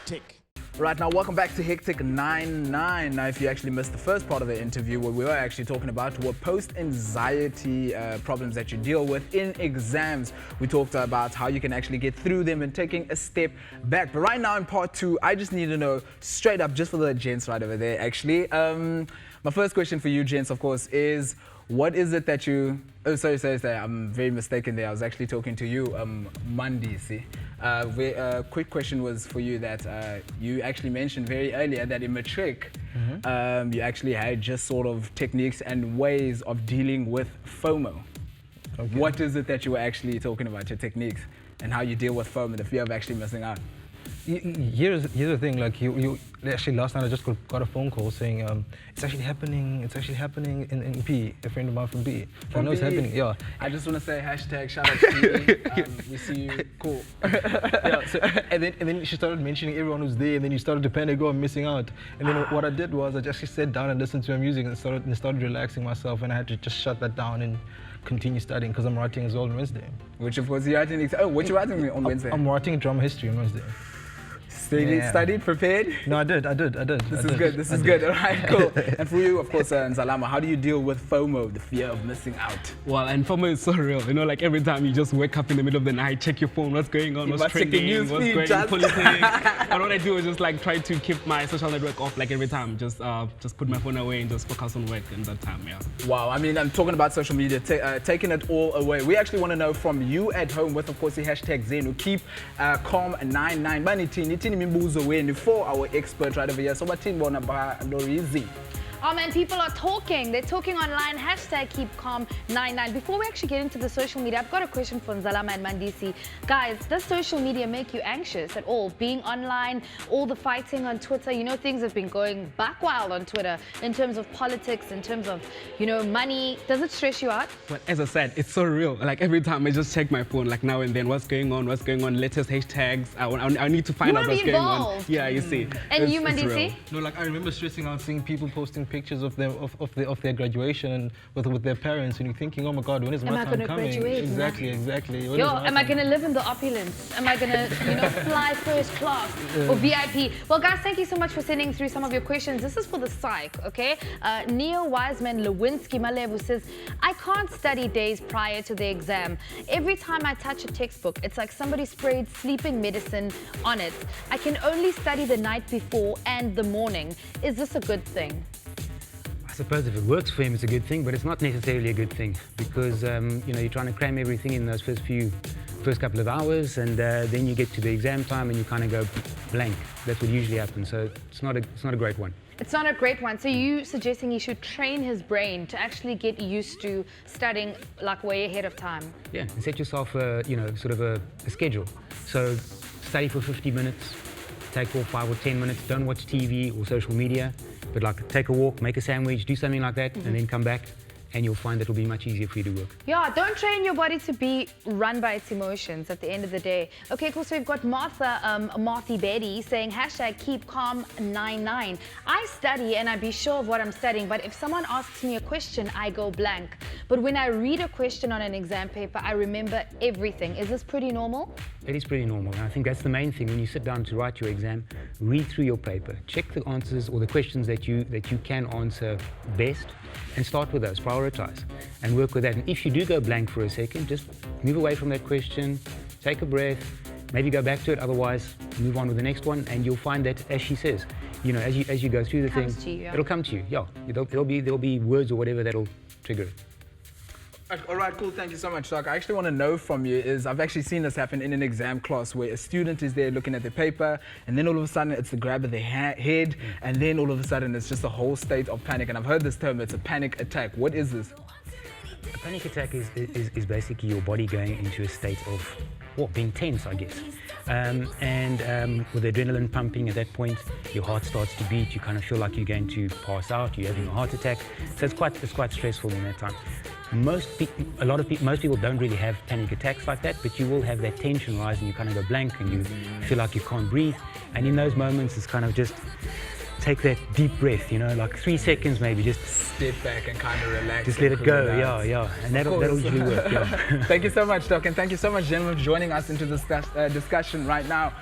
Hectic. Right, now welcome back to HN9. Now, if you actually missed the first part of the interview, what we were actually talking about were post-anxiety problems that you deal with in exams. We talked about how you can actually get through them and taking a step back. But right now in part two, I just need to know straight up, just for the gents right over there actually. My first question for you gents, of course, is what is it that you... Oh, sorry, I'm very mistaken there. I was actually talking to you, Monday, see. Quick question was for you that you actually mentioned very earlier that in matric, you actually had just sort of techniques and ways of dealing with FOMO. Okay. What is it that you were actually talking about, your techniques, and how you deal with FOMO, the fear of actually missing out? Here's the thing, like you actually last night I just got a phone call saying it's actually happening in P, a friend of mine from P. I know it's happening, yeah. I just want to say hashtag shout out to you. We see you, cool. Yeah, so, and then she started mentioning everyone who's there, and then you started to panic, oh, I'm missing out. And then what I did was I just sat down and listened to her music and started relaxing myself, and I had to just shut that down and continue studying because I'm writing as well on Wednesday. Which of course you're writing, what you writing on Wednesday? I'm writing drama history on Wednesday. Studied, prepared? No, I did. This is good. All right, cool. And for you, of course, Nzalama, how do you deal with FOMO, the fear of missing out? Well, and FOMO is so real. You know, like every time you just wake up in the middle of the night, check your phone, what's going on, what's trending, what's going on, politics. And what I do is just like try to keep my social network off, like every time. Just put my phone away and just focus on work in that time, yeah. Wow, I mean, I'm talking about social media, taking it all away. We actually want to know from you at home with, of course, the hashtag Zenu, keep calm 99. Nitini Mimbuzo win for our expert right over here. So what team wanna buy Lorizi? Oh man, people are talking. They're talking online. Hashtag keep calm 99. Before we actually get into the social media, I've got a question for Nzalama and Mandisi. Guys, does social media make you anxious at all? Being online, all the fighting on Twitter, you know, things have been going back wild on Twitter in terms of politics, in terms of, you know, money. Does it stress you out? Well, as I said, it's so real. Like every time I just check my phone, like now and then, what's going on, latest hashtags. I need to find out what's going on. Yeah, you see. And you, Mandisi? No, like I remember stressing out seeing people posting pictures of their graduation and with their parents, and you're thinking, oh my God, when is my time coming? Graduate? Exactly. Am I going to live in the opulence? Am I going to, you know, fly first class or VIP? Well, guys, thank you so much for sending through some of your questions. This is for the psych, okay? Neo Wiseman Lewinsky Malevu says, I can't study days prior to the exam. Every time I touch a textbook, it's like somebody sprayed sleeping medicine on it. I can only study the night before and the morning. Is this a good thing? I suppose if it works for him, it's a good thing, but it's not necessarily a good thing because you know, you're trying to cram everything in those first couple of hours, and then you get to the exam time and you kind of go blank. That's what usually happens. So it's not a great one. It's not a great one. So you suggesting he should train his brain to actually get used to studying like way ahead of time? Yeah, and set yourself you know, sort of a schedule. So study for 50 minutes, take off 5 or 10 minutes. Don't watch TV or social media. But like take a walk, make a sandwich, do something like that, and then come back, and you'll find that it'll be much easier for you to work. Yeah, don't train your body to be run by its emotions at the end of the day. Okay, cool. So we've got Marthy Betty saying hashtag keep calm 99. I study and I be sure of what I'm studying, but if someone asks me a question, I go blank. But when I read a question on an exam paper, I remember everything. Is this pretty normal? It is pretty normal, and I think that's the main thing. When you sit down to write your exam, read through your paper, check the answers or the questions that you can answer best, and start with those, prioritize, and work with that. And if you do go blank for a second, just move away from that question, take a breath, maybe go back to it, otherwise move on with the next one, and you'll find that, as she says, you know, as you go through the thing, it'll come to you. Yeah, there'll be words or whatever that'll trigger it. All right, cool. Thank you so much, Doc. I actually want to know from you is I've actually seen this happen in an exam class where a student is there looking at their paper, and then all of a sudden it's the grab of their head, and then all of a sudden it's just a whole state of panic. And I've heard this term, it's a panic attack. What is this? A panic attack is basically your body going into a state of, well, being tense, I guess. With adrenaline pumping at that point, your heart starts to beat, you kind of feel like you're going to pass out, you're having a heart attack. So it's quite stressful in that time. Most people don't really have panic attacks like that, but you will have that tension rise and you kind of go blank and you feel like you can't breathe. And in those moments, it's kind of just take that deep breath, you know, like 3 seconds maybe, just step back and kind of relax. Just let it go, yeah. And that'll usually work, yeah. Thank you so much, Doc, and thank you so much, gentlemen, for joining us into this discussion right now.